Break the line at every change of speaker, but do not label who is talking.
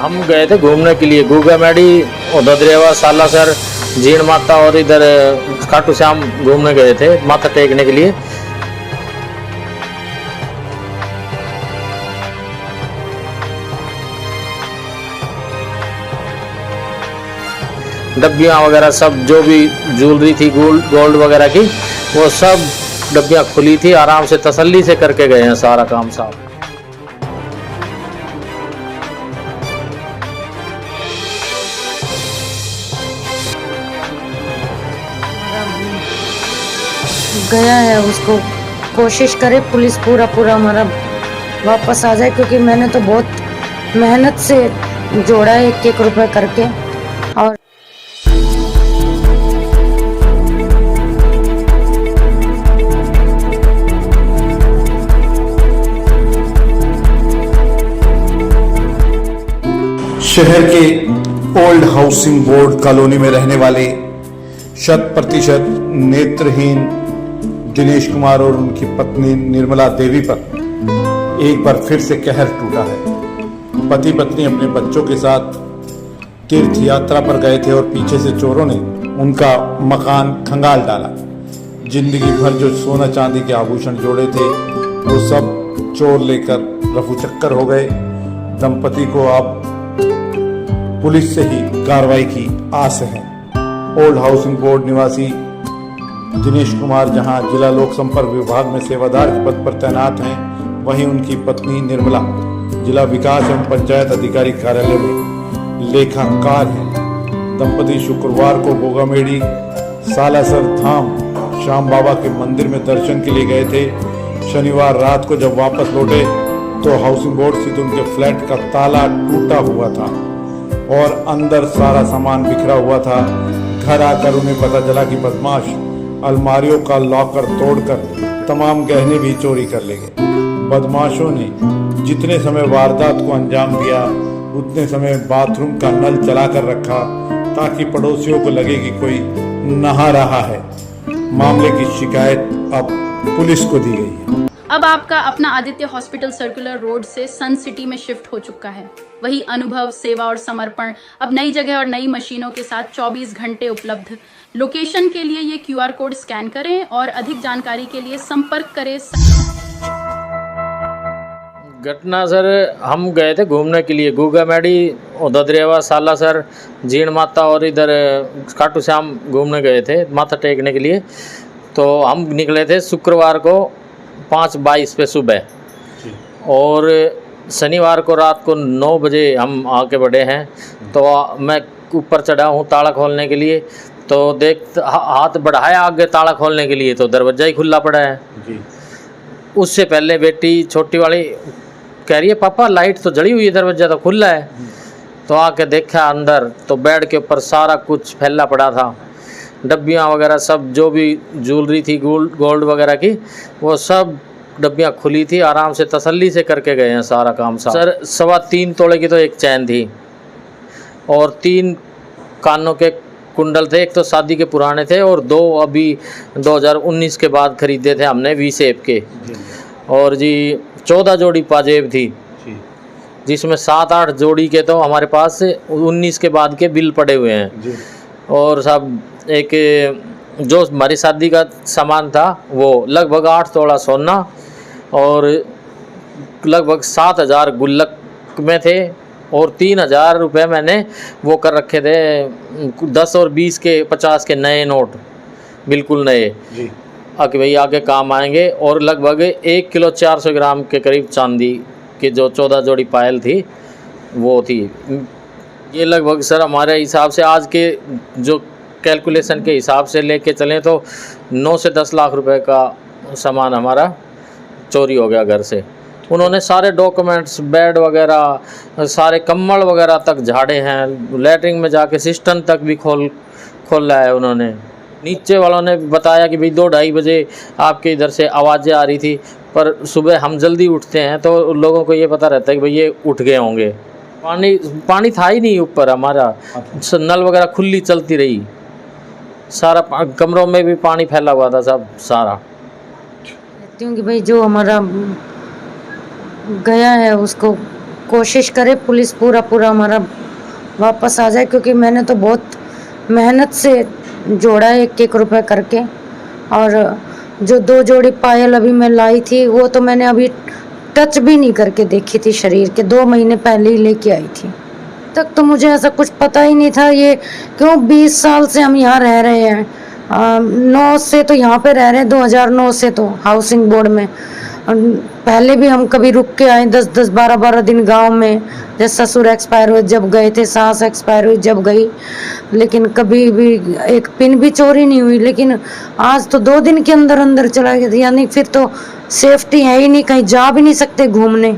हम गए थे घूमने के लिए गुगा मैडी और ददरेवा सालासर जीण माता और इधर खाटू श्याम घूमने गए थे माथा टेकने के लिए। डब्बियाँ वगैरह सब जो भी ज्वेलरी थी गोल्ड वगैरह की वो सब डब्बियाँ खुली थी। आराम से तसल्ली से करके गए हैं सारा काम साफ।
गया है उसको कोशिश करे पुलिस पूरा हमारा वापस आ जाए, क्योंकि मैंने तो बहुत मेहनत से जोड़ा है एक एक रुपए करके। और
शहर के ओल्ड हाउसिंग बोर्ड कॉलोनी में रहने वाले 100% नेत्रहीन दिनेश कुमार और उनकी पत्नी निर्मला देवी पर एक बार फिर से कहर टूटा है। पति पत्नी अपने बच्चों के साथ तीर्थ यात्रा पर गए थे और पीछे से चोरों ने उनका मकान खंगाल डाला। जिंदगी भर जो सोना चांदी के आभूषण जोड़े थे वो सब चोर लेकर रफू चक्कर हो गए। दंपति को अब पुलिस से ही कार्रवाई की आस है। ओल्ड हाउसिंग बोर्ड निवासी दिनेश कुमार जहां जिला लोक संपर्क विभाग में सेवादार के पद पर तैनात हैं, वहीं उनकी पत्नी निर्मला जिला विकास एवं पंचायत अधिकारी कार्यालय में लेखाकार हैं। दंपति शुक्रवार को गोगामेड़ी सालासर धाम श्याम बाबा के मंदिर में दर्शन के लिए गए थे। शनिवार रात को जब वापस लौटे तो हाउसिंग बोर्ड स्थित उनके फ्लैट का ताला टूटा हुआ था और अंदर सारा सामान बिखरा हुआ था। घर आकर उन्हें पता चला कि बदमाश अलमारियों का लॉकर तोड़कर तमाम गहने भी चोरी कर ले गए। बदमाशों ने जितने समय वारदात को अंजाम दिया उतने समय बाथरूम का नल चलाकर रखा ताकि पड़ोसियों को लगे कि कोई नहा रहा है। मामले की शिकायत अब पुलिस को दी गई है।
अब आपका अपना आदित्य हॉस्पिटल सर्कुलर रोड से सन सिटी में शिफ्ट हो चुका है। वही अनुभव, सेवा और समर्पण अब नई जगह और नई मशीनों के साथ 24 घंटे उपलब्ध। लोकेशन के लिए ये QR कोड स्कैन करें और अधिक जानकारी के लिए संपर्क करें।
घटना सर, हम गए थे घूमने के लिए गुगा मैडी और ददरेवा सालासर जीण माता और इधर खाटू श्याम घूमने गए थे माथा टेकने के लिए। तो हम निकले थे शुक्रवार को 5:22 पे सुबह और शनिवार को रात को 9 बजे हम आके बढ़े हैं। तो मैं ऊपर चढ़ा हूँ ताला खोलने के लिए, तो देख हाथ बढ़ाया आगे ताला खोलने के लिए तो दरवाज़ा ही खुला पड़ा है जी। उससे पहले बेटी छोटी वाली कह रही है पापा लाइट तो जली हुई है, दरवाज़ा तो खुला है। तो आके देखा अंदर तो बेड के ऊपर सारा कुछ फैला पड़ा था। डब्बियाँ वगैरह सब जो भी ज्वेलरी थी गोल्ड वगैरह की वो सब डब्बियाँ खुली थी। आराम से तसल्ली से करके गए हैं सारा काम साफ। सर 3.25 तोले की तो एक चैन थी और 3 कानों के कुंडल थे। एक तो शादी के पुराने थे और 2 अभी 2019 के बाद खरीदे थे हमने वी शेप के। और जी 14 जोड़ी पाजेब थी जिसमें 7-8 जोड़ी के तो हमारे पास 19 के बाद के बिल पड़े हुए हैं। और सब एक जो हमारी शादी का सामान था वो लगभग 8 तोला सोना और लगभग 7,000 गुल्लक में थे और 3,000 रुपये मैंने वो कर रखे थे 10 और 20 के 50 के नए नोट बिल्कुल नए जी। आके भाई आगे काम आएंगे। और लगभग 1 किलो 400 ग्राम के करीब चांदी के जो 14 जोड़ी पायल थी वो थी। ये लगभग सर हमारे हिसाब से आज के जो कैलकुलेशन के हिसाब से लेके चलें तो 9 से 10 लाख रुपए का सामान हमारा चोरी हो गया घर से। उन्होंने सारे डॉक्यूमेंट्स, बेड वगैरह, सारे कम्बल वगैरह तक झाड़े हैं। लैट्रिन में जाके सिस्टम तक भी खोला है उन्होंने। नीचे वालों ने बताया कि भाई 2-2:30 बजे आपके इधर से आवाज़ें आ रही थी, पर सुबह हम जल्दी उठते हैं तो लोगों को ये पता रहता है कि भाई ये उठ गए होंगे। पानी था ही नहीं ऊपर, हमारा नल वगैरह खुली चलती रही। सारा कमरों में भी पानी फैला हुआ था सब सारा।
क्योंकि भाई जो हमारा गया है उसको कोशिश करे पुलिस पूरा हमारा वापस आ जाए, क्योंकि मैंने तो बहुत मेहनत से जोड़ा है एक एक रुपए करके। और जो 2 जोड़ी पायल अभी मैं लाई थी वो तो मैंने अभी टच भी नहीं करके देखी थी शरीर के, 2 महीने पहले ही लेके आई थी। तक तो मुझे ऐसा कुछ पता ही नहीं था। ये क्यों 20 साल से हम यहाँ रह रहे हैं, 9 से तो यहाँ पे रह रहे हैं, 2009 से तो हाउसिंग बोर्ड में। पहले भी हम कभी रुक के आए 10-10 12-12 दिन गांव में, जैसे ससुर एक्सपायर हुए जब गए थे, सास एक्सपायर हुई जब गई, लेकिन कभी भी एक पिन भी चोरी नहीं हुई। लेकिन आज तो 2 दिन के अंदर अंदर चला गया, यानी फिर तो सेफ्टी है ही नहीं, कहीं जा भी नहीं सकते घूमने।